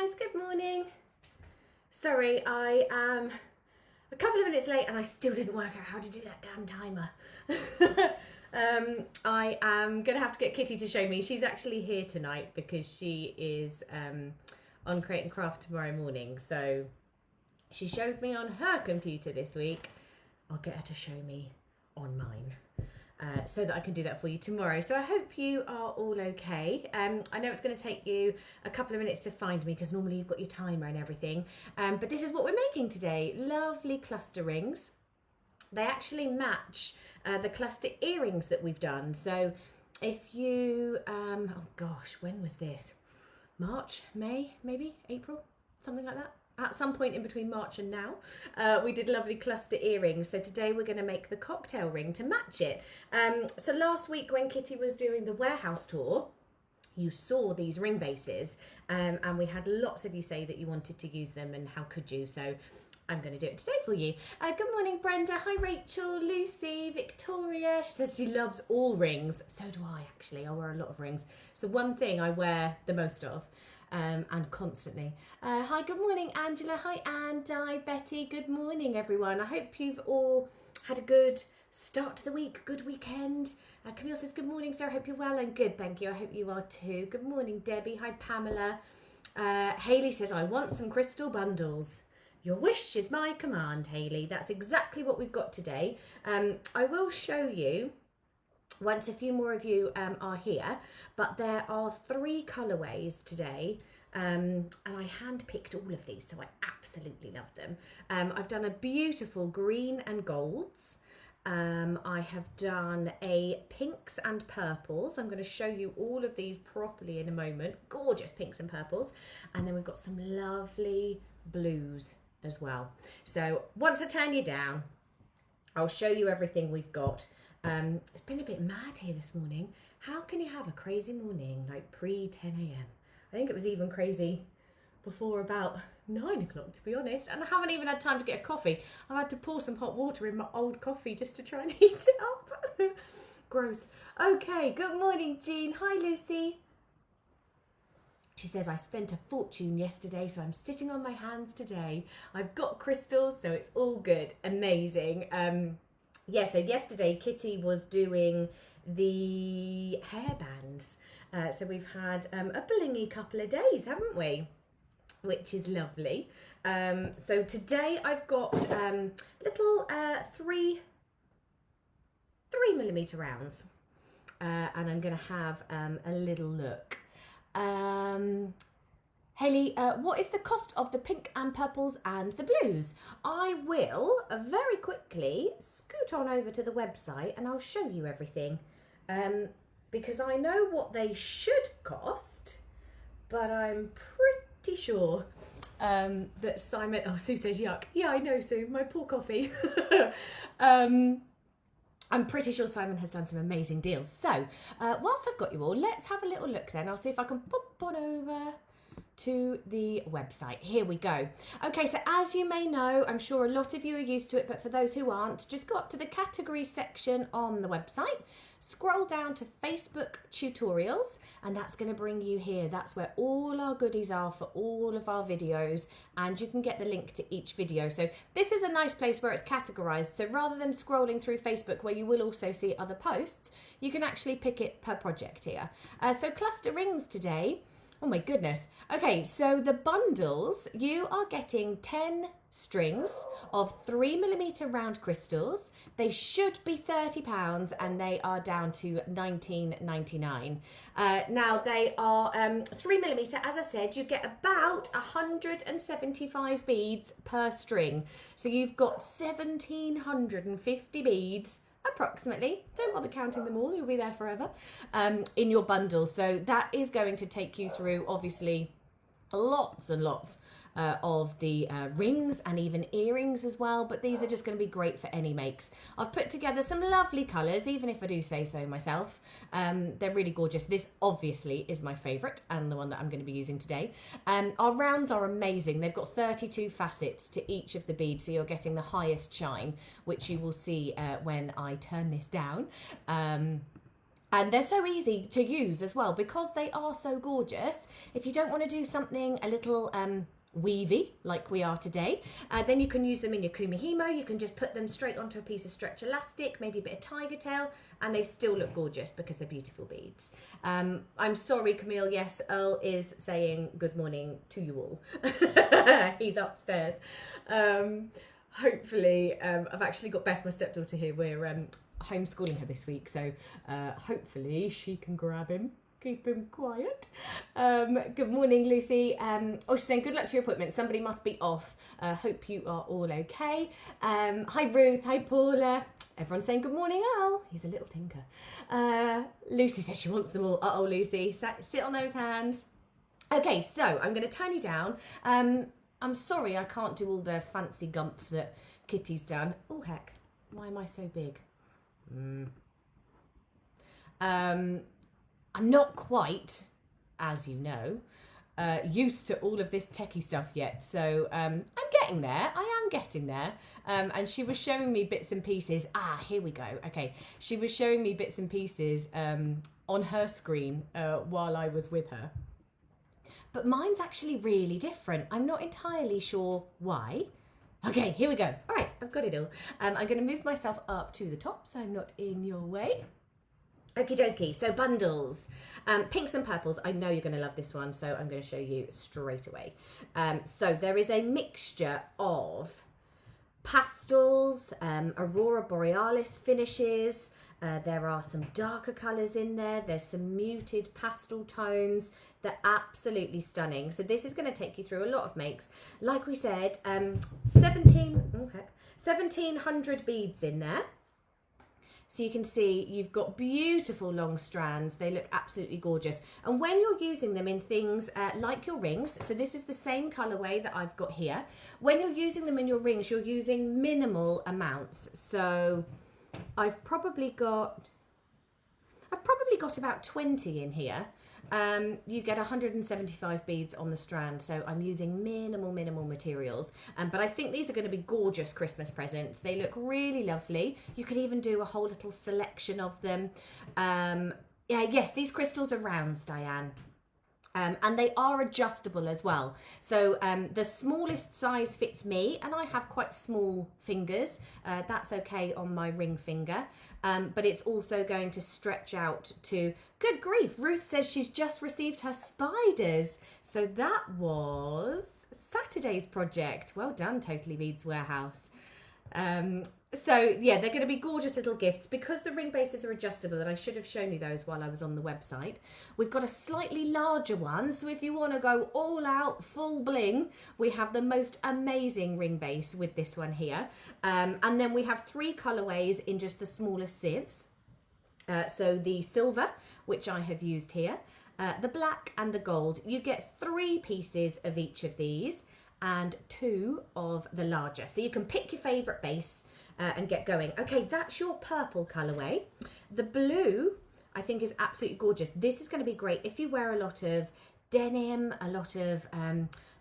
guys, good morning. Sorry, I am a couple of minutes late and I still didn't work out how to do that damn timer. I am going to have to get Kitty to show me. She's actually here tonight because she is on Create and Craft tomorrow morning. So she showed me on her computer this week. I'll get her to show me on mine. So that I can do that for you tomorrow. So I hope you are all okay. I know it's going to take you a couple of minutes to find me because normally you've got your timer and everything. But this is what we're making today. Lovely cluster rings. They actually match the cluster earrings that we've done. So if you, oh gosh, when was this? March, May, maybe April, something like that. At some point in between March and now, we did lovely cluster earrings. So today we're going to make the cocktail ring to match it. So last week when Kitty was doing the warehouse tour, you saw these ring bases and we had lots of you say that you wanted to use them and how could you. So I'm going to do it today for you. Good morning, Brenda. Hi, Rachel, Lucy, Victoria. She says she loves all rings. So do I, actually. I wear a lot of rings. It's the one thing I wear the most of. And constantly. Hi, good morning, Angela. Hi, Anne, Di, Betty. Good morning, everyone. I hope you've all had a good start to the week, good weekend. Camille says, good morning, Sarah. I hope you're well and good. Thank you. I hope you are too. Good morning, Debbie. Hi, Pamela. Hayley says, I want some crystal bundles. Your wish is my command, Hayley. That's exactly what we've got today. I will show you once a few more of you are here, but there are 3 colorways today and I hand-picked all of these, so I absolutely love them. I've done a beautiful green and golds. I have done a pinks and purples. I'm going to show you all of these properly in a moment. Gorgeous pinks and purples. And then we've got some lovely blues as well. So once I turn you down, I'll show you everything we've got. It's been a bit mad here this morning. How can you have a crazy morning like pre 10 a.m? I think it was even crazy before about 9 o'clock, to be honest. And I haven't even had time to get a coffee. I've had to pour some hot water in my old coffee just to try and heat it up. Gross. Okay, good morning, Jean. Hi, Lucy. She says, I spent a fortune yesterday, so I'm sitting on my hands today. I've got crystals, so it's all good. Amazing. Yeah, so yesterday Kitty was doing the hairbands. So we've had a blingy couple of days, haven't we? Which is lovely. So today I've got little 3mm rounds. And I'm going to have a little look. Hayley, what is the cost of the pink and purples and the blues? I will very quickly scoot on over to the website and I'll show you everything. Because I know what they should cost, but I'm pretty sure that Simon... Oh, Sue says yuck. Yeah, I know, Sue. My poor coffee. I'm pretty sure Simon has done some amazing deals. So, whilst I've got you all, let's have a little look then. I'll see if I can pop on over to the website. Here we go. Okay, so as you may know, I'm sure a lot of you are used to it, but for those who aren't, just go up to the category section on the website, scroll down to Facebook tutorials, and that's going to bring you here. That's where all our goodies are for all of our videos, and you can get the link to each video. So this is a nice place where it's categorized. So rather than scrolling through Facebook where you will also see other posts, you can actually pick it per project here. So cluster rings today. Oh my goodness. Okay, so the bundles, you are getting 10 strings of 3mm round crystals. They should be £30 and they are down to £19.99. Now they are 3mm. As I said, you get about 175 beads per string. So you've got 1,750 beads approximately, don't bother counting them all, you'll be there forever, in your bundle. So that is going to take you through obviously lots and lots of the rings and even earrings as well, but these are just going to be great for any makes. I've put together some lovely colours, even if I do say so myself. They're really gorgeous. This obviously is my favourite and the one that I'm going to be using today. Our rounds are amazing. They've got 32 facets to each of the beads, so you're getting the highest shine, which you will see when I turn this down. And they're so easy to use as well because they are so gorgeous. If you don't want to do something a little weavy like we are today, then you can use them in your kumihimo. You can just put them straight onto a piece of stretch elastic, maybe a bit of tiger tail, and they still look gorgeous because they're beautiful beads. I'm sorry, Camille. Yes, Earl is saying good morning to you all. He's upstairs. Hopefully, I've actually got Beth, my stepdaughter, here. We're homeschooling her this week, so hopefully she can grab him, keep him quiet. Good morning, Lucy. She's saying good luck to your appointment, somebody must be off. Hope you are all okay. Hi Ruth, hi Paula. Everyone's saying good morning, Al. He's a little tinker. Lucy says she wants them all. Uh-oh, Lucy, sit on those hands. Okay, so I'm going to turn you down. I'm sorry I can't do all the fancy gumph that Kitty's done. Oh heck, why am I so big? I'm not quite, as you know, used to all of this techie stuff yet. So I'm getting there. I am getting there. And she was showing me bits and pieces. Here we go. Okay. She was showing me bits and pieces on her screen while I was with her. But mine's actually really different. I'm not entirely sure why. Okay, here we go. All right, I've got it all. I'm going to move myself up to the top so I'm not in your way. Okie dokie, so bundles. Pinks and purples. I know you're going to love this one, so I'm going to show you straight away. So there is a mixture of pastels, Aurora Borealis finishes. There are some darker colours in there. There's some muted pastel tones. They're absolutely stunning. So this is going to take you through a lot of makes. Like we said, 1,700 beads in there. So you can see you've got beautiful long strands. They look absolutely gorgeous. And when you're using them in things like your rings, so this is the same colorway that I've got here. When you're using them in your rings, you're using minimal amounts. So I've probably got about 20 in here. You get 175 beads on the strand, so I'm using minimal materials. But I think these are going to be gorgeous Christmas presents. They look really lovely. You could even do a whole little selection of them. Yes, these crystals are rounds, Diane. And they are adjustable as well. So the smallest size fits me, and I have quite small fingers. That's okay on my ring finger. But it's also going to stretch out to, good grief, Ruth says she's just received her spiders. So that was Saturday's project. Well done, Totally Beads Warehouse. So yeah, they're going to be gorgeous little gifts because the ring bases are adjustable, and I should have shown you those while I was on the website. We've got a slightly larger one, so if you want to go all out, full bling, we have the most amazing ring base with this one here. And then we have 3 colorways in just the smallest sieves. So the silver, which I have used here, the black and the gold. You get 3 pieces of each of these and 2 of the larger. So you can pick your favourite base and get going. Okay, that's your purple colourway. The blue, I think, is absolutely gorgeous. This is going to be great if you wear a lot of denim, a lot of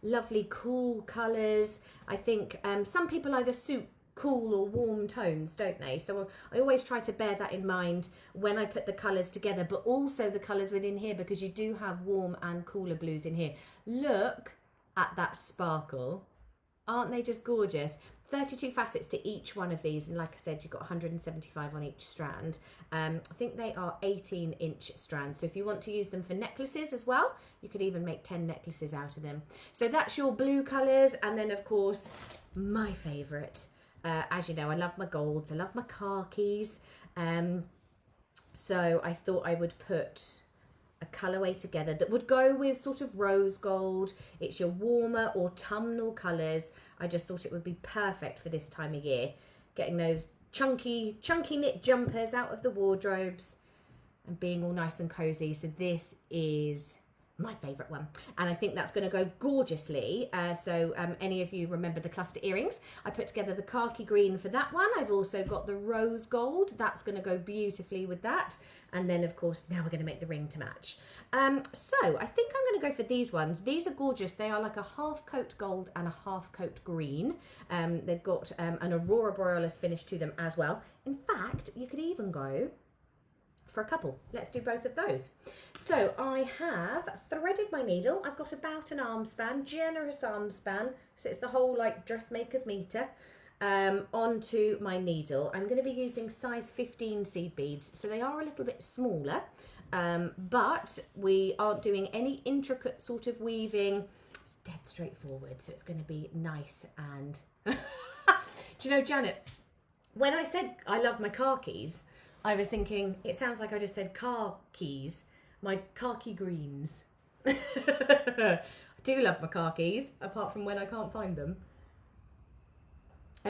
lovely cool colours. I think some people either suit cool or warm tones, don't they? So I always try to bear that in mind when I put the colours together, but also the colours within here, because you do have warm and cooler blues in here. Look at that sparkle. Aren't they just gorgeous? 32 facets to each one of these, and like I said, you've got 175 on each strand. I think they are 18-inch strands, so if you want to use them for necklaces as well, you could even make 10 necklaces out of them. So that's your blue colours, and then of course my favourite, as you know, I love my golds, I love my khakis, so I thought I would put a colourway together that would go with sort of rose gold. It's your warmer autumnal colours. I just thought it would be perfect for this time of year. Getting those chunky knit jumpers out of the wardrobes and being all nice and cosy. So this is my favourite one, and I think that's going to go gorgeously. So any of you remember the cluster earrings, I put together the khaki green for that one. I've also got the rose gold, that's going to go beautifully with that, and then of course now we're going to make the ring to match. So I think I'm going to go for these ones. These are gorgeous. They are like a half coat gold and a half coat green. They've got an Aurora Borealis finish to them as well. In fact, you could even go for a couple. Let's do both of those. So I have threaded my needle. I've got about an arm span, generous arm span. So it's the whole like dressmaker's meter onto my needle. I'm going to be using size 15 seed beads. So they are a little bit smaller, but we aren't doing any intricate sort of weaving. It's dead straightforward. So it's going to be nice and... Do you know, Janet, when I said I love my car keys, I was thinking, it sounds like I just said car keys, my khaki greens. I do love my car keys, apart from when I can't find them.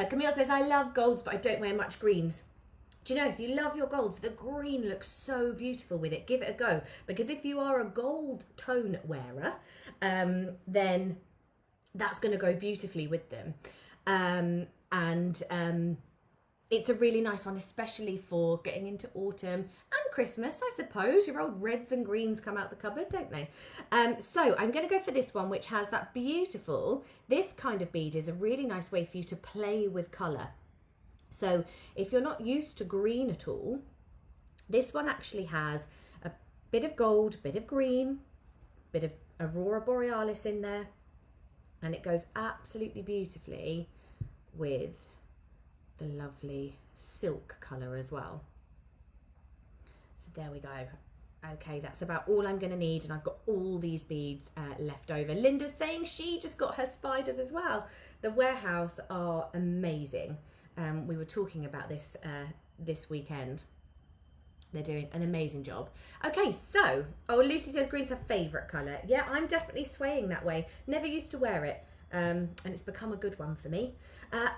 Camille says, I love golds, but I don't wear much greens. Do you know, if you love your golds, the green looks so beautiful with it. Give it a go. Because if you are a gold tone wearer, then that's going to go beautifully with them. It's a really nice one, especially for getting into autumn and Christmas, I suppose. Your old reds and greens come out the cupboard, don't they? So I'm going to go for this one, which has that beautiful, this kind of bead is a really nice way for you to play with colour. So if you're not used to green at all, this one actually has a bit of gold, bit of green, bit of Aurora Borealis in there, and it goes absolutely beautifully with the lovely silk colour as well. So there we go. Okay, that's about all I'm going to need, and I've got all these beads left over. Linda's saying she just got her spiders as well. The warehouse are amazing. We were talking about this this weekend. They're doing an amazing job. Okay, so, oh, Lucy says green's her favourite colour. Yeah, I'm definitely swaying that way. Never used to wear it. And it's become a good one for me.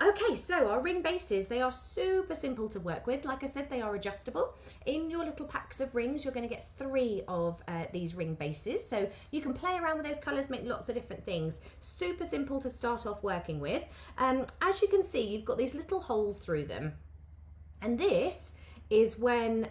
Okay, so our ring bases, they are super simple to work with. Like I said, they are adjustable. In your little packs of rings, you're going to get 3 of these ring bases. So you can play around with those colours, make lots of different things. Super simple to start off working with. As you can see, you've got these little holes through them. And this is when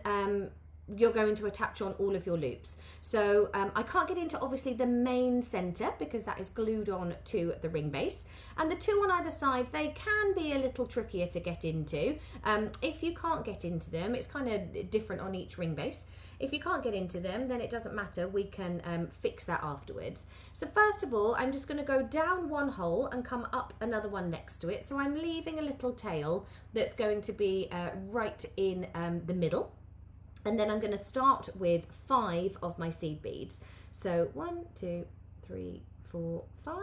you're going to attach on all of your loops. So I can't get into obviously the main centre because that is glued on to the ring base, and the 2 on either side, they can be a little trickier to get into. If you can't get into them, it's kind of different on each ring base. If you can't get into them, then it doesn't matter, we can fix that afterwards. So first of all, I'm just going to go down one hole and come up another one next to it. So I'm leaving a little tail that's going to be right in the middle. And then I'm going to start with 5 of my seed beads. So 1, 2, 3, 4, 5.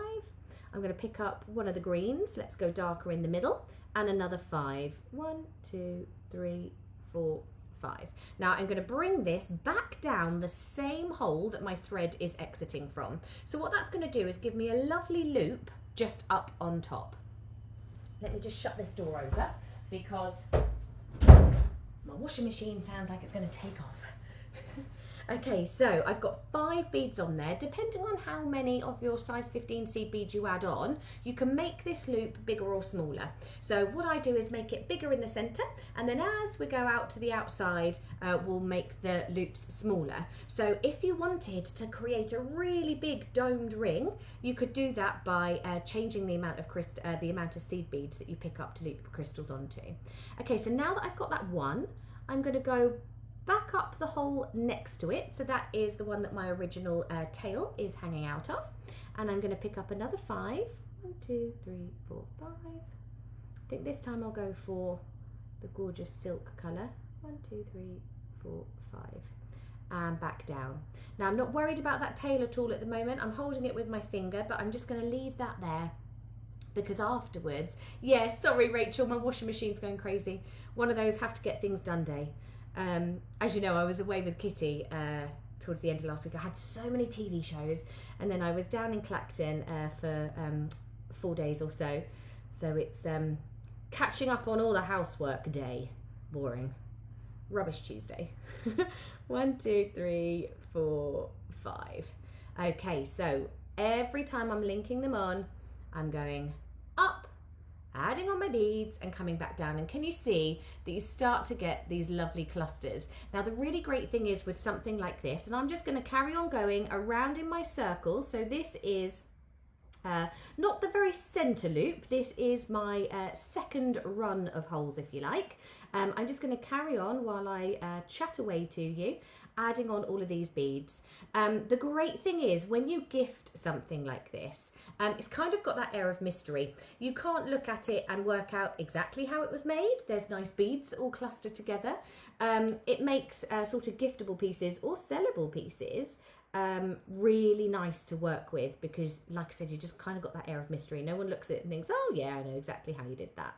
I'm going to pick up one of the greens. Let's go darker in the middle. And another 5. 1, 2, 3, 4, 5. Now I'm going to bring this back down the same hole that my thread is exiting from. So what that's going to do is give me a lovely loop just up on top. Let me just shut this door over because my washing machine sounds like it's going to take off. Okay, so I've got 5 beads on there. Depending on how many of your size 15 seed beads you add on, you can make this loop bigger or smaller. So what I do is make it bigger in the centre, and then as we go out to the outside, we'll make the loops smaller. So if you wanted to create a really big domed ring, you could do that by changing the amount of seed beads that you pick up to loop crystals onto. Okay, so now that I've got that one, I'm going to go back up the hole next to it. So that is the one that my original tail is hanging out of. And I'm going to pick up another 5. 1, 2, 3, 4, 5. I think this time I'll go for the gorgeous silk colour. 1, 2, 3, 4, 5. And back down. Now I'm not worried about that tail at all at the moment. I'm holding it with my finger, but I'm just going to leave that there. Because afterwards, yeah, sorry Rachel, my washing machine's going crazy. One of those have to get things done day. As you know, I was away with Kitty towards the end of last week. I had so many TV shows, and then I was down in Clacton for 4 days or so. So it's catching up on all the housework day. Boring. Rubbish Tuesday. 1, 2, 3, 4, 5. Okay, so every time I'm linking them on, I'm going up, adding on my beads and coming back down. And can you see that you start to get these lovely clusters? Now the really great thing is with something like this, and I'm just going to carry on going around in my circles. So this is Not the very centre loop. This is my second run of holes, if you like. I'm just going to carry on while I chat away to you, adding on all of these beads. The great thing is when you gift something like this, it's kind of got that air of mystery. You can't look at it and work out exactly how it was made. There's nice beads that all cluster together. It makes sort of giftable pieces or sellable pieces really nice to work with, because like I said, you just kind of got that air of mystery. No one looks at it and thinks, oh yeah, I know exactly how you did that.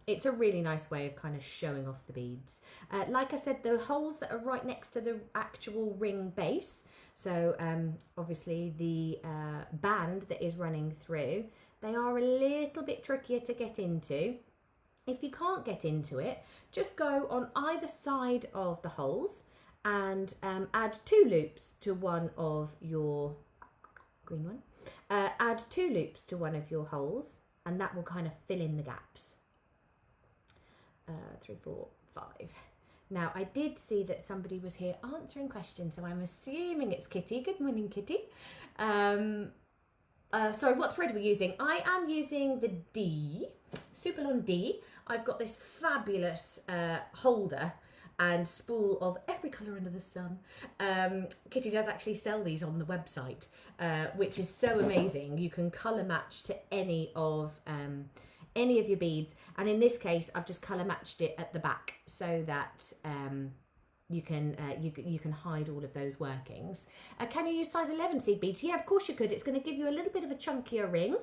It's a really nice way of kind of showing off the beads. Like I said, the holes that are right next to the actual ring base, so obviously the band that is running through, they are a little bit trickier to get into. If you can't get into it, just go on either side of the holes and add 2 loops to one of your green one. Add 2 loops to one of your holes, and that will kind of fill in the gaps. 3, 4, 5. Now, I did see that somebody was here answering questions, so I'm assuming it's Kitty. Good morning, Kitty. Sorry, what thread are we using? I am using the D, Superlon D. I've got this fabulous holder and spool of every colour under the sun. Kitty does actually sell these on the website, which is so amazing. You can colour match to any of your beads, and in this case I've just colour matched it at the back so that you can hide all of those workings. Can you use size 11 seed beads? Yeah, of course you could. It's going to give you a little bit of a chunkier ring,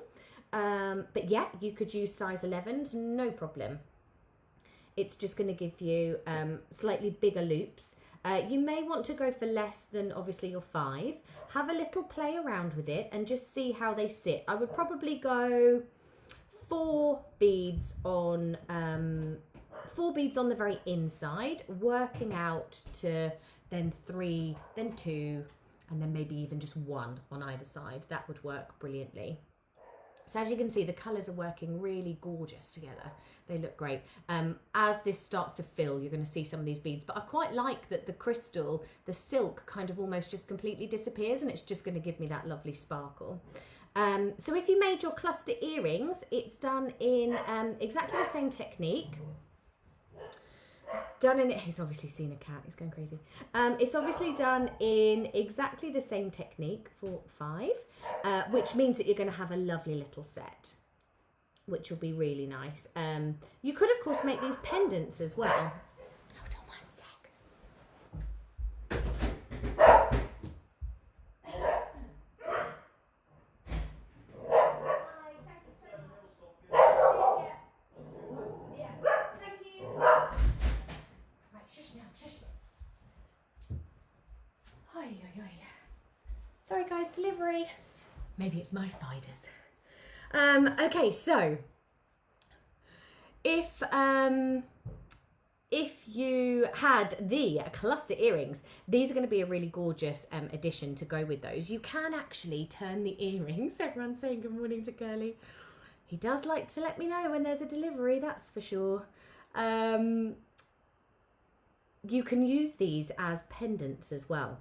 but yeah, you could use size 11s, no problem. It's just going to give you slightly bigger loops. You may want to go for less than obviously your 5. Have a little play around with it and just see how they sit. I would probably go 4 beads on the very inside, working out to then 3, then 2, and then maybe even just 1 on either side. That would work brilliantly. So as you can see, the colours are working really gorgeous together. They look great. As this starts to fill, you're going to see some of these beads. But I quite like that the crystal, the silk, kind of almost just completely disappears, and it's just going to give me that lovely sparkle. So if you made your cluster earrings, it's done in exactly the same technique. He's obviously seen a cat, he's going crazy. It's obviously done in exactly the same technique for 5, which means that you're going to have a lovely little set, which will be really nice. You could, of course, make these pendants as well. Hold on 1 sec. Sorry guys, delivery. Maybe it's my spiders. Okay, so if you had the cluster earrings, these are going to be a really gorgeous addition to go with those. You can actually turn the earrings. Everyone's saying good morning to Curly. He does like to let me know when there's a delivery, that's for sure. You can use these as pendants as well.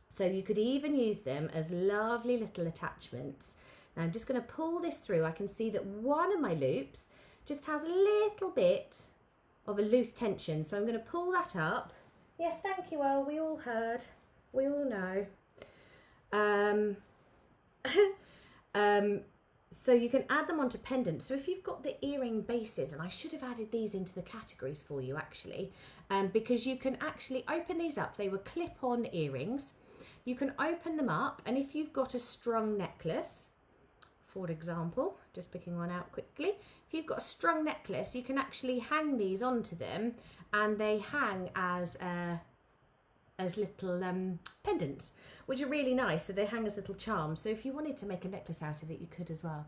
So you could even use them as lovely little attachments. Now I'm just going to pull this through. I can see that one of my loops just has a little bit of a loose tension. So I'm going to pull that up. Yes, thank you, Elle. We all heard. We all know. So you can add them onto pendants. So if you've got the earring bases, and I should have added these into the categories for you actually, because you can actually open these up. They were clip-on earrings. You can open them up, and if you've got a strung necklace, for example, just picking one out quickly, if you've got a strung necklace, you can actually hang these onto them, and they hang as little pendants, which are really nice. So they hang as little charms. So if you wanted to make a necklace out of it, you could as well.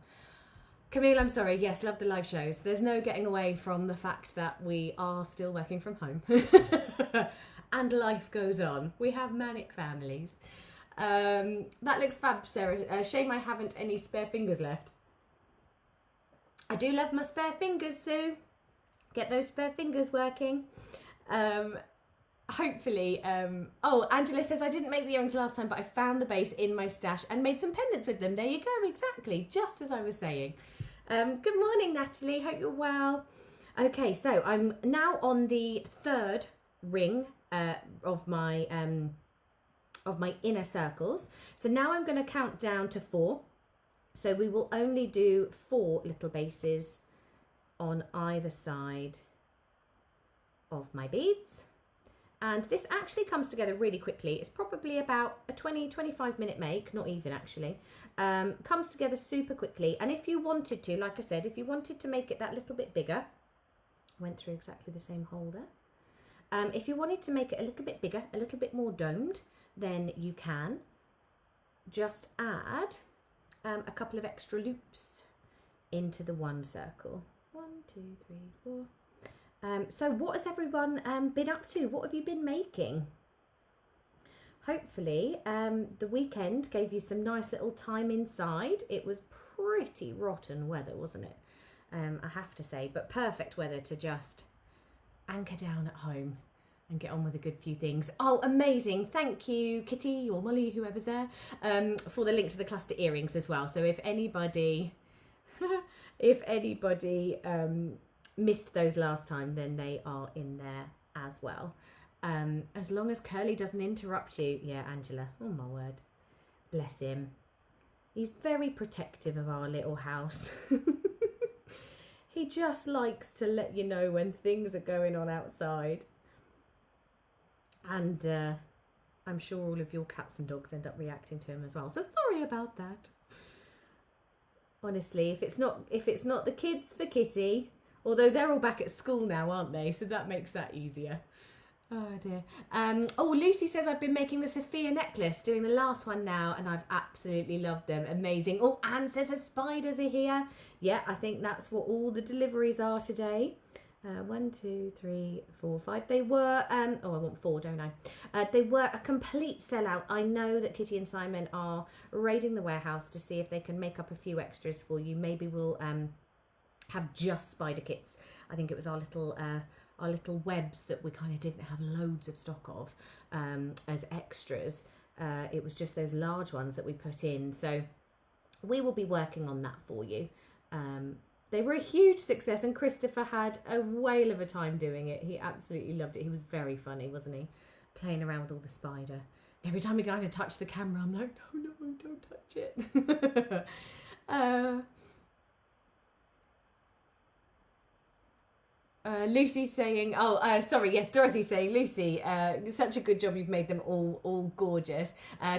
Camille, I'm sorry. Yes, love the live shows. There's no getting away from the fact that we are still working from home. And life goes on. We have manic families. That looks fab, Sarah. Shame I haven't any spare fingers left. I do love my spare fingers, Sue. Get those spare fingers working. hopefully, oh, Angela says, I didn't make the earrings last time, but I found the base in my stash and made some pendants with them. There you go, exactly, just as I was saying. Good morning, Natalie, hope you're well. Okay, so I'm now on the third ring of my inner circles. So now I'm going to count down to 4. So we will only do 4 little bases on either side of my beads. And this actually comes together really quickly. It's probably about a 20-25 minute make, not even actually. Comes together super quickly. And if you wanted to, like I said, if you wanted to make it that little bit bigger, went through exactly the same hole there. If you wanted to make it a little bit bigger, a little bit more domed, then you can just add a couple of extra loops into the one circle. 1, 2, 3, 4. So what has everyone been up to? What have you been making? Hopefully the weekend gave you some nice little time inside. It was pretty rotten weather, wasn't it? I have to say, but perfect weather to just anchor down at home and get on with a good few things. Oh, amazing. Thank you, Kitty or Molly, whoever's there, for the link to the cluster earrings as well. So if anybody, missed those last time, then they are in there as well. As long as Curly doesn't interrupt you. Yeah, Angela, oh my word. Bless him. He's very protective of our little house. He just likes to let you know when things are going on outside. And I'm sure all of your cats and dogs end up reacting to him as well. So sorry about that. Honestly, if it's not the kids for Kitty, although they're all back at school now, aren't they? So that makes that easier. Oh dear. Oh, Lucy says I've been making the Sophia necklace, doing the last one now, and I've absolutely loved them. Amazing. Oh, Anne says her spiders are here. Yeah, I think that's what all the deliveries are today. 1, 2, 3, 4, 5. They were, oh, I want 4, don't I? They were a complete sellout. I know that Kitty and Simon are raiding the warehouse to see if they can make up a few extras for you. Maybe we'll have just spider kits. I think it was our little webs that we kind of didn't have loads of stock of as extras. It was just those large ones that we put in. So we will be working on that for you. They were a huge success, and Christopher had a whale of a time doing it. He absolutely loved it. He was very funny, wasn't he? Playing around with all the spider. Every time we kind of touch the camera, I'm like, no, don't touch it. Lucy's saying, yes, Dorothy's saying, Lucy, such a good job, you've made them all gorgeous.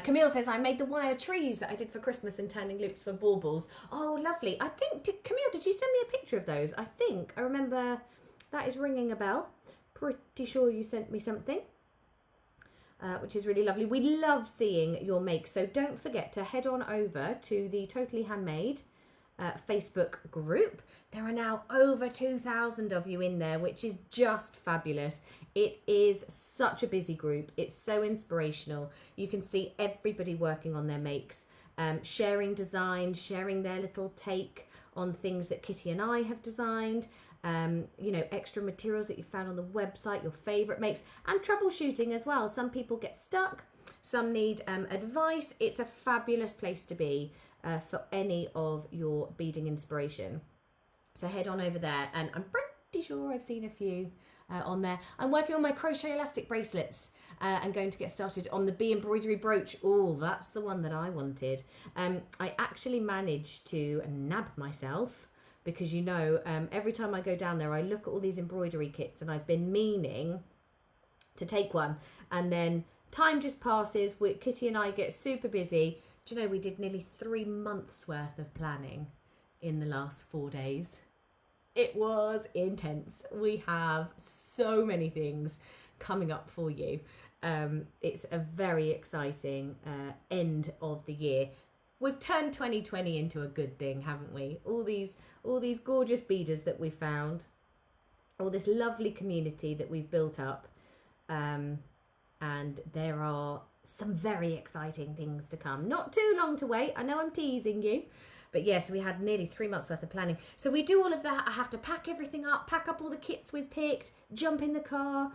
Camille says, I made the wire trees that I did for Christmas and turning loops for baubles. Oh, lovely. I think, Camille, did you send me a picture of those? I think I remember that is ringing a bell. Pretty sure you sent me something, which is really lovely. We love seeing your makes, so don't forget to head on over to the Totally Handmade Facebook group. There are now over 2,000 of you in there, which is just fabulous. It is such a busy group. It's so inspirational. You can see everybody working on their makes, sharing designs, sharing their little take on things that Kitty and I have designed, extra materials that you found on the website, your favourite makes, and troubleshooting as well. Some people get stuck, some need advice. It's a fabulous place to be for any of your beading inspiration. So head on over there, and I'm pretty sure I've seen a few on there. I'm working on my crochet elastic bracelets and going to get started on the bee embroidery brooch. Oh, that's the one that I wanted. I actually managed to nab myself because, every time I go down there, I look at all these embroidery kits, and I've been meaning to take one. And then time just passes. Kitty and I get super busy. Do you know, we did nearly 3 months worth of planning in the last 4 days. It was intense. We have so many things coming up for you. It's a very exciting end of the year. We've turned 2020 into a good thing, haven't we? All these gorgeous beaders that we found, all this lovely community that we've built up, and there are some very exciting things to come. Not too long to wait. I know I'm teasing you. But yes, we had nearly 3 months worth of planning. So we do all of that. I have to pack everything up, pack up all the kits we've picked, jump in the car,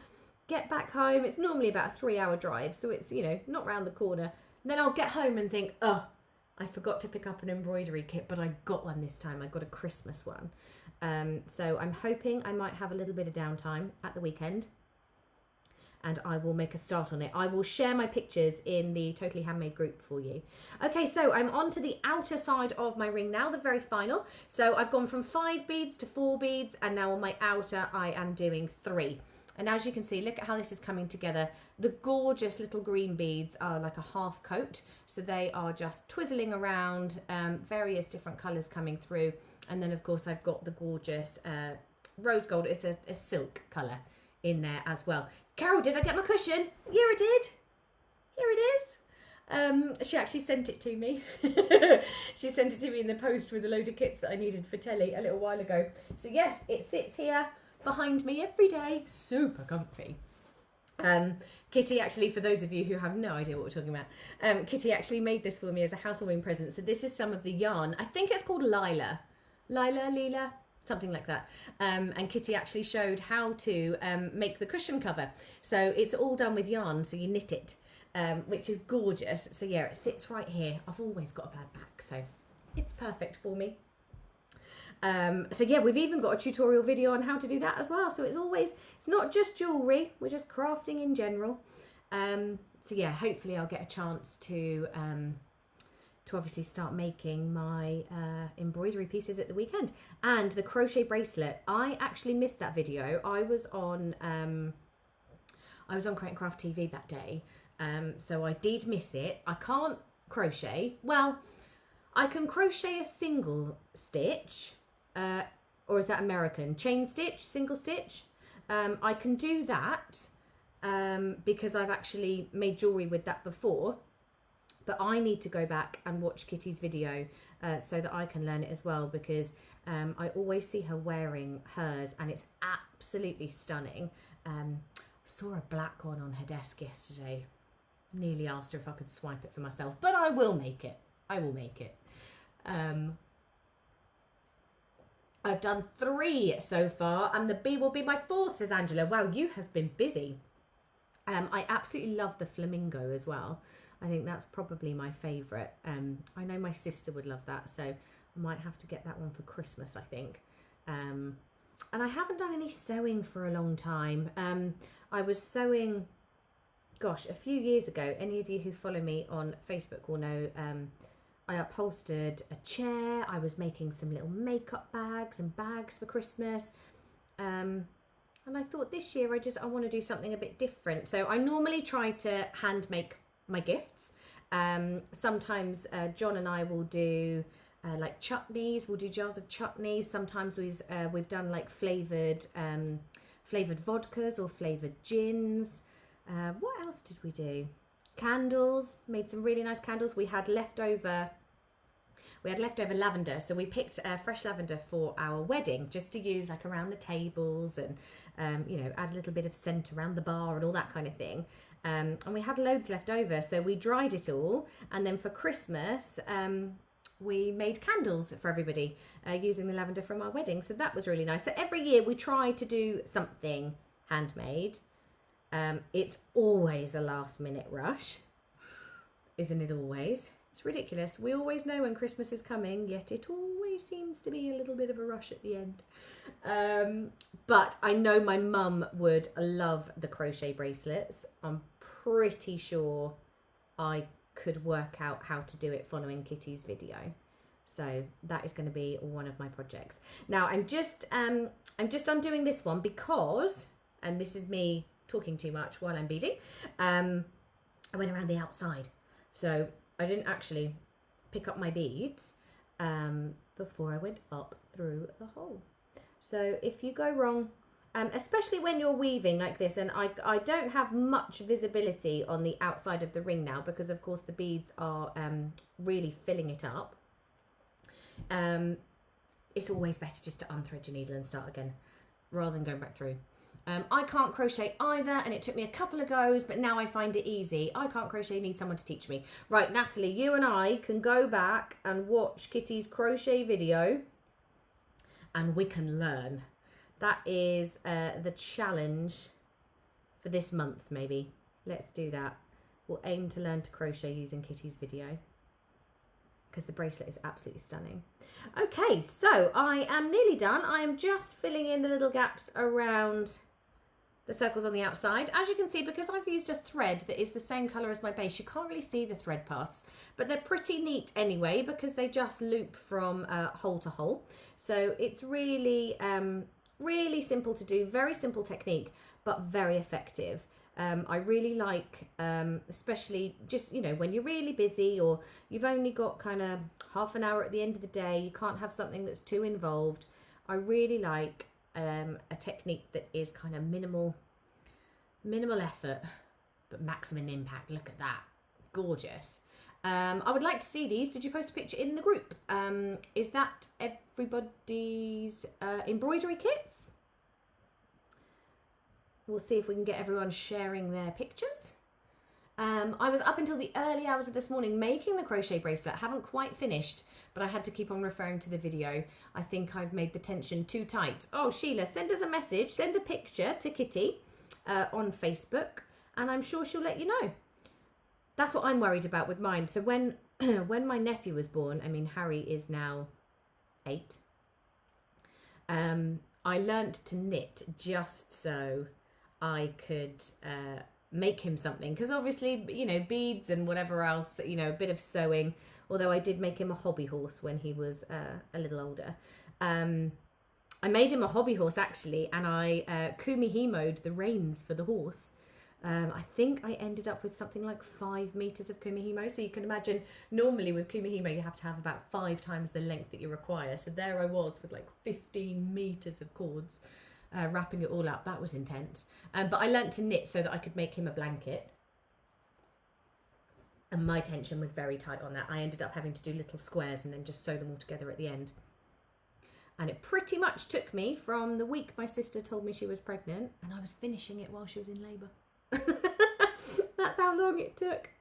get back home. It's normally about a 3-hour drive, so it's, you know, not round the corner. And then I'll get home and think, oh, I forgot to pick up an embroidery kit, but I got one this time. I got a Christmas one. So I'm hoping I might have a little bit of downtime at the weekend, and I will make a start on it. I will share my pictures in the Totally Handmade group for you. Okay, so I'm on to the outer side of my ring now, the very final. So I've gone from 5 beads to 4 beads, and now on my outer I am doing 3. And as you can see, look at how this is coming together. The gorgeous little green beads are like a half coat. So they are just twizzling around, various different colours coming through. And then of course I've got the gorgeous rose gold. It's a silk colour in there as well. Carol, did I get my cushion? Yeah, I did. Here it is. She actually sent it to me. She sent it to me in the post with a load of kits that I needed for telly a little while ago. So yes, it sits here behind me every day. Super comfy. Kitty actually, for those of you who have no idea what we're talking about, Kitty actually made this for me as a housewarming present. So this is some of the yarn. I think it's called Lila, something like that. And Kitty actually showed how to make the cushion cover. So it's all done with yarn, so you knit it, which is gorgeous. So yeah, it sits right here. I've always got a bad back, so it's perfect for me. So yeah, we've even got a tutorial video on how to do that as well. So it's not just jewellery, we're just crafting in general. So yeah, hopefully I'll get a chance to obviously start making my embroidery pieces at the weekend. And the crochet bracelet, I actually missed that video. I was on Create and Craft TV that day, so I did miss it. I can't crochet. Well, I can crochet a single stitch, or is that American? Chain stitch, single stitch. I can do that because I've actually made jewellery with that before. But I need to go back and watch Kitty's video so that I can learn it as well, because I always see her wearing hers and it's absolutely stunning. Saw a black one on her desk yesterday. Nearly asked her if I could swipe it for myself, but I will make it. I will make it. I've done 3 so far, and the B will be my 4th, says Angela. Wow, you have been busy. I absolutely love the flamingo as well. I think that's probably my favourite. I know my sister would love that, so I might have to get that one for Christmas, I think. And I haven't done any sewing for a long time. I was sewing, gosh, a few years ago. Any of you who follow me on Facebook will know I upholstered a chair. I was making some little makeup bags and bags for Christmas. And I thought this year I want to do something a bit different. So I normally try to hand make my gifts. Sometimes John and I will do like chutneys. We'll do jars of chutneys. Sometimes we've done like flavoured vodkas or flavoured gins. What else did we do? Candles. Made some really nice candles. We had leftover lavender, so we picked fresh lavender for our wedding, just to use like around the tables and you know, add a little bit of scent around the bar and all that kind of thing. And we had loads left over, so we dried it all, and then for Christmas we made candles for everybody using the lavender from our wedding. So that was really nice. So every year we try to do something handmade. It's always a last minute rush, isn't it always? It's ridiculous. We always know when Christmas is coming, yet it always seems to be a little bit of a rush at the end. But I know my mum would love the crochet bracelets. I'm pretty sure I could work out how to do it following Kitty's video. So that is going to be one of my projects. Now I'm just undoing this one because, and this is me talking too much while I'm beading, I went around the outside. So I didn't actually pick up my beads before I went up through the hole. So if you go wrong, especially when you're weaving like this, and I don't have much visibility on the outside of the ring now because of course the beads are really filling it up. It's always better just to unthread your needle and start again rather than going back through. I can't crochet either, and it took me a couple of goes, but now I find it easy. I can't crochet, need someone to teach me. Right, Natalie, you and I can go back and watch Kitty's crochet video and we can learn. That is the challenge for this month maybe. Let's do that. We'll aim to learn to crochet using Kitty's video, because the bracelet is absolutely stunning. Okay, so I am nearly done. I am just filling in the little gaps around the circles on the outside. As you can see, because I've used a thread that is the same colour as my base, you can't really see the thread paths, but they're pretty neat anyway because they just loop from hole to hole. So it's really, really simple to do, very simple technique, but very effective. I really like, especially just, you know, when you're really busy or you've only got kind of half an hour at the end of the day, you can't have something that's too involved. I really like a technique that is kind of minimal effort, but maximum impact. Look at that. Gorgeous. I would like to see these. Did you post a picture in the group? Is that everybody's embroidery kits? We'll see if we can get everyone sharing their pictures. I was up until the early hours of this morning making the crochet bracelet. Haven't quite finished, but I had to keep on referring to the video. I think I've made the tension too tight. Oh, Sheila, send us a message. Send a picture to Kitty on Facebook, and I'm sure she'll let you know. That's what I'm worried about with mine. So when when my nephew was born, I mean, Harry is now 8. I learnt to knit just so I could make him something, because obviously, you know, beads and whatever else, you know, a bit of sewing, although I did make him a hobby horse when he was a little older. I made him a hobby horse actually, and I kumihimoed the reins for the horse. I think I ended up with something like 5 meters of kumihimo. So you can imagine, normally with kumihimo you have to have about 5 times the length that you require. So there I was with like 15 meters of cords, wrapping it all up. That was intense. But I learnt to knit so that I could make him a blanket. And my tension was very tight on that. I ended up having to do little squares and then just sew them all together at the end. And it pretty much took me from the week my sister told me she was pregnant, and I was finishing it while she was in labour. That's how long it took.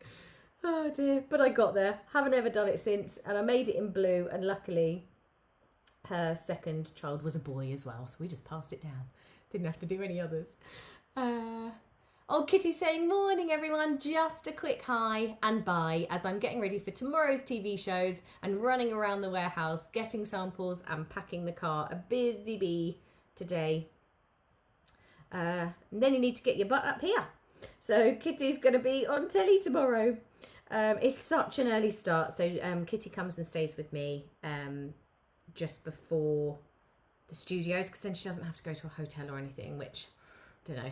Oh dear. But I got there. Haven't ever done it since. And I made it in blue, and luckily her second child was a boy as well, so we just passed it down. Didn't have to do any others. Oh, Kitty's saying, morning everyone, just a quick hi and bye as I'm getting ready for tomorrow's TV shows and running around the warehouse, getting samples and packing the car. A busy bee today. And then you need to get your butt up here. So Kitty's going to be on telly tomorrow. It's such an early start, so Kitty comes and stays with me just before the studios, because then she doesn't have to go to a hotel or anything, which, I don't know,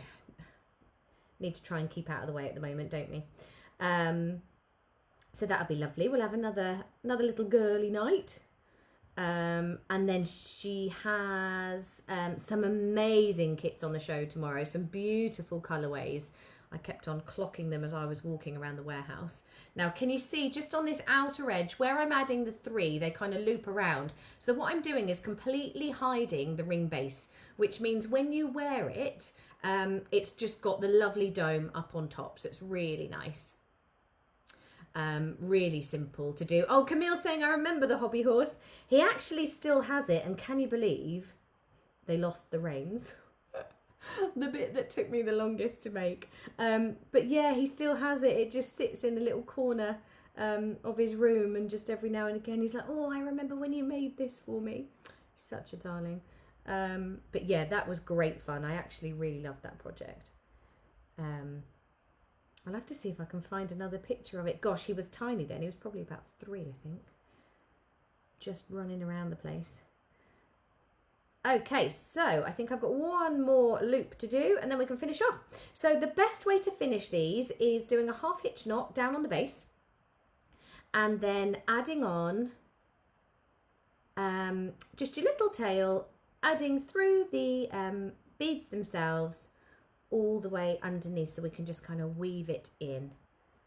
need to try and keep out of the way at the moment, don't we? So that'll be lovely. We'll have another little girly night. And then she has some amazing kits on the show tomorrow, some beautiful colorways. I kept on clocking them as I was walking around the warehouse. Now, can you see just on this outer edge where I'm adding the 3, they kind of loop around. So what I'm doing is completely hiding the ring base, which means when you wear it, it's just got the lovely dome up on top. So it's really nice. Really simple to do. Oh, Camille's saying, I remember the hobby horse. He actually still has it, and can you believe they lost the reins? The bit that took me the longest to make. But yeah, he still has it. It just sits in the little corner of his room, and just every now and again he's like, oh, I remember when you made this for me. Such a darling. But yeah, that was great fun. I actually really loved that project. I'll have to see if I can find another picture of it. Gosh, he was tiny then. He was probably about 3, I think. Just running around the place. Okay, so I think I've got one more loop to do and then we can finish off. So the best way to finish these is doing a half hitch knot down on the base and then adding on just your little tail, adding through the beads themselves all the way underneath, so we can just kind of weave it in.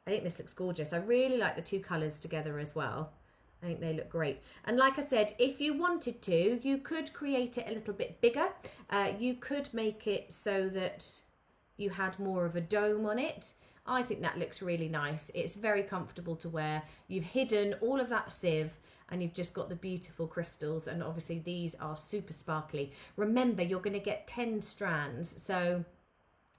I think this looks gorgeous. I really like the 2 colours together as well. I think they look great. And like I said, if you wanted to, you could create it a little bit bigger. You could make it so that you had more of a dome on it. I think that looks really nice. It's very comfortable to wear. You've hidden all of that sieve and you've just got the beautiful crystals. And obviously these are super sparkly. Remember, you're going to get 10 strands. So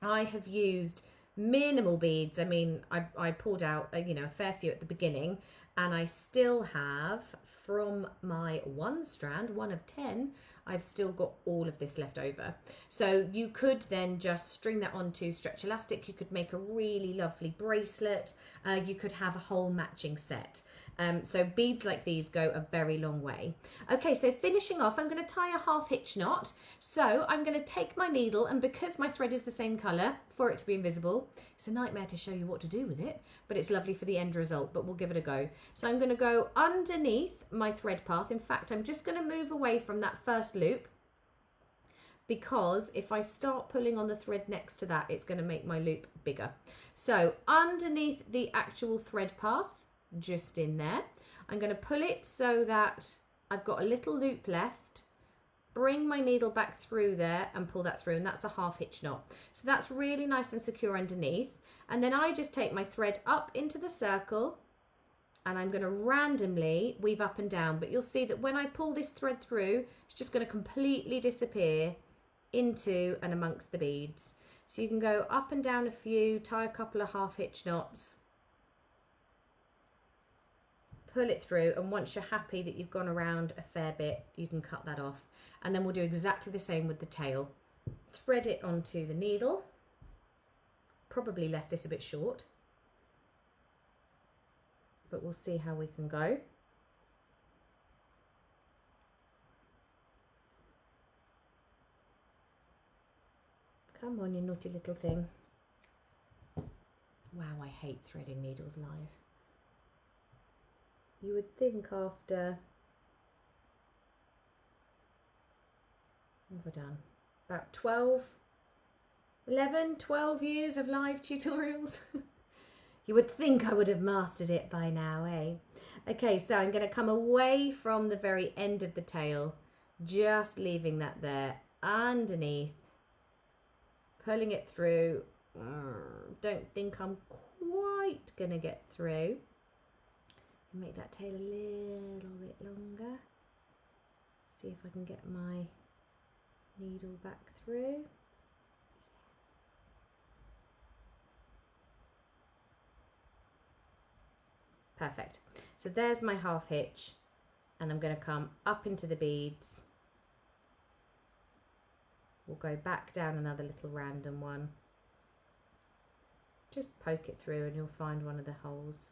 I have used minimal beads. I mean, I pulled out a fair few at the beginning, and I still have, from my one strand, 1 of 10, I've still got all of this left over. So you could then just string that onto stretch elastic. You could make a really lovely bracelet. You could have a whole matching set. So beads like these go a very long way. Okay, so finishing off, I'm going to tie a half hitch knot. So I'm going to take my needle, and because my thread is the same colour, for it to be invisible, it's a nightmare to show you what to do with it, but it's lovely for the end result, but we'll give it a go. So I'm going to go underneath my thread path. In fact, I'm just going to move away from that first loop, because if I start pulling on the thread next to that, it's going to make my loop bigger. So underneath the actual thread path, just in there, I'm going to pull it so that I've got a little loop left, bring my needle back through there and pull that through, and that's a half hitch knot. So that's really nice and secure underneath. And then I just take my thread up into the circle, and I'm going to randomly weave up and down, but you'll see that when I pull this thread through, it's just going to completely disappear into and amongst the beads. So you can go up and down a few, tie a couple of half hitch knots, pull it through, and once you're happy that you've gone around a fair bit, you can cut that off. And then we'll do exactly the same with the tail. Thread it onto the needle. Probably left this a bit short, but we'll see how we can go. Come on, you naughty little thing. Wow, I hate threading needles live. You would think after, what have I done? About 12 years of live tutorials. You would think I would have mastered it by now, eh? Okay, so I'm going to come away from the very end of the tail, just leaving that there underneath, pulling it through. Don't think I'm quite going to get through. Make that tail a little bit longer. See if I can get my needle back through. Perfect. So there's my half hitch, and I'm going to come up into the beads. We'll go back down another little random one. Just poke it through and you'll find one of the holes.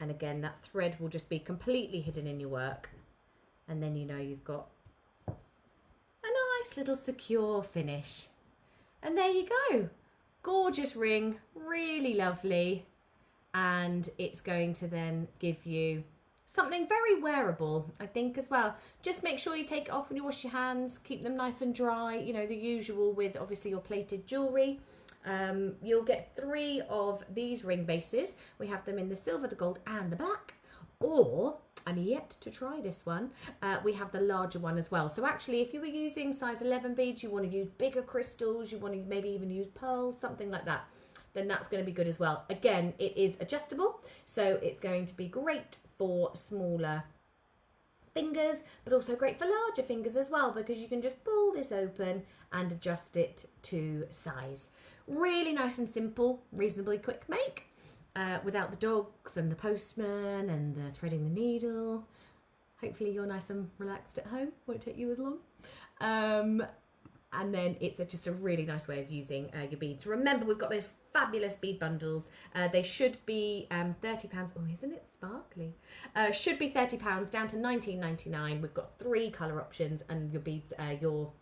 And again, that thread will just be completely hidden in your work. And then you know you've got a nice little secure finish. And there you go. Gorgeous ring, really lovely. And it's going to then give you something very wearable, I think, as well. Just make sure you take it off when you wash your hands, keep them nice and dry, you know, the usual with obviously your plated jewellery. You'll get 3 of these ring bases. We have them in the silver, the gold and the black. Or, I'm yet to try this one, we have the larger one as well. So actually, if you were using size 11 beads, you want to use bigger crystals, you want to maybe even use pearls, something like that, then that's going to be good as well. Again, it is adjustable, so it's going to be great for smaller fingers, but also great for larger fingers as well, because you can just pull this open and adjust it to size. Really nice and simple, reasonably quick make, without the dogs and the postman and the threading the needle. Hopefully you're nice and relaxed at home, won't take you as long. And then it's just a really nice way of using your beads. Remember, we've got those fabulous bead bundles. They should be £30. Oh, isn't it sparkly? Should be £30 down to £19.99. We've got 3 colour options, and your beads, your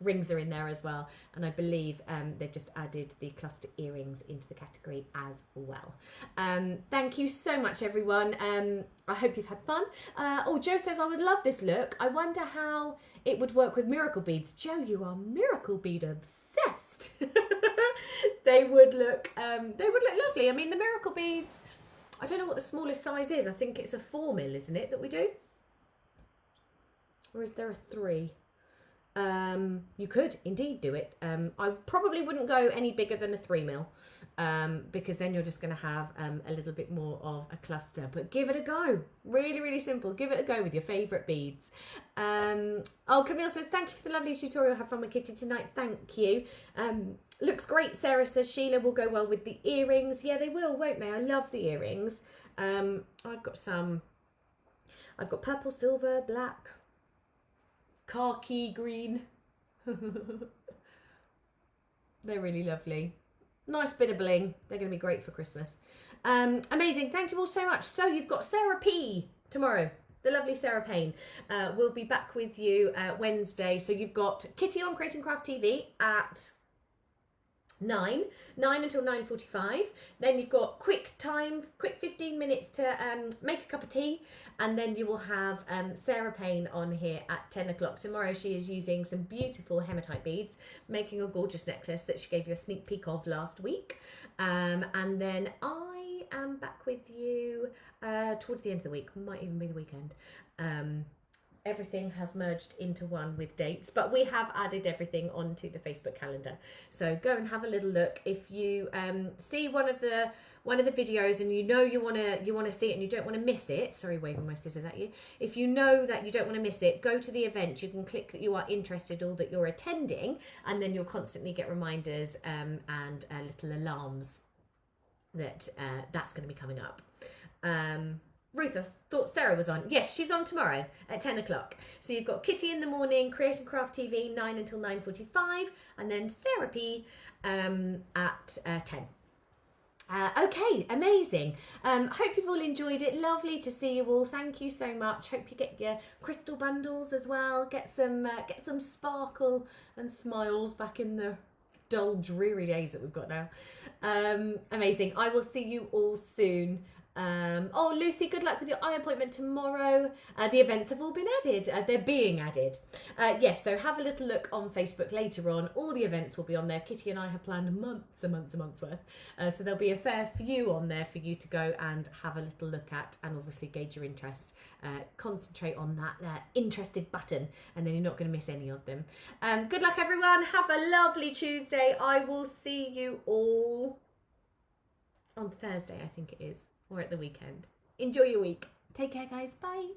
rings are in there as well. And I believe they've just added the cluster earrings into the category as well. Thank you so much, everyone. I hope you've had fun. Oh, Joe says, I would love this look. I wonder how it would work with miracle beads. Joe, you are miracle bead obsessed. They would look lovely. I mean, the miracle beads, I don't know what the smallest size is. I think it's a 4mm, isn't it, that we do? Or is there a 3? you could indeed do it. I probably wouldn't go any bigger than a 3mm, because then you're just going to have a little bit more of a cluster. But give it a go. Really, really simple. Give it a go with your favourite beads. Oh, Camille says, thank you for the lovely tutorial. Have fun with Kitty tonight. Thank you. Looks great. Sarah says Sheila will go well with the earrings. Yeah, they will, won't they? I love the earrings. I've got purple, silver, black, khaki green. They're really lovely. Nice bit of bling. They're going to be great for Christmas. Amazing. Thank you all so much. So you've got Sarah P tomorrow. The lovely Sarah Payne. We'll be back with you Wednesday. So you've got Kitty on Create and Craft TV at 9 until 9:45. Then you've got quick 15 minutes to make a cup of tea, and then you will have Sarah Payne on here at 10 o'clock tomorrow. She is using some beautiful hematite beads, making a gorgeous necklace that she gave you a sneak peek of last week, and then I am back with you towards the end of the week, might even be the weekend. Everything has merged into one with dates, but we have added everything onto the Facebook calendar. So go and have a little look. If you see one of the videos and you know you want to see it and you don't want to miss it, sorry, waving my scissors at you. If you know that you don't want to miss it, go to the event. You can click that you are interested or that you're attending, and then you'll constantly get reminders and little alarms that that's going to be coming up. Ruth, I thought Sarah was on. Yes, she's on tomorrow at 10 o'clock. So you've got Kitty in the morning, Create and Craft TV, 9 until 9:45, and then Sarah P at 10. Okay, amazing. Hope you've all enjoyed it. Lovely to see you all. Thank you so much. Hope you get your crystal bundles as well. Get some sparkle and smiles back in the dull, dreary days that we've got now. Amazing. I will see you all soon. Oh, Lucy, good luck with your eye appointment tomorrow. The events have all been added. They're being added. Yes, so have a little look on Facebook later on. All the events will be on there. Kitty and I have planned months and months and months worth. So there'll be a fair few on there for you to go and have a little look at, and obviously gauge your interest. Concentrate on that interested button, and then you're not going to miss any of them. Good luck, everyone. Have a lovely Tuesday. I will see you all on Thursday, I think it is. Or at the weekend. Enjoy your week. Take care, guys. Bye.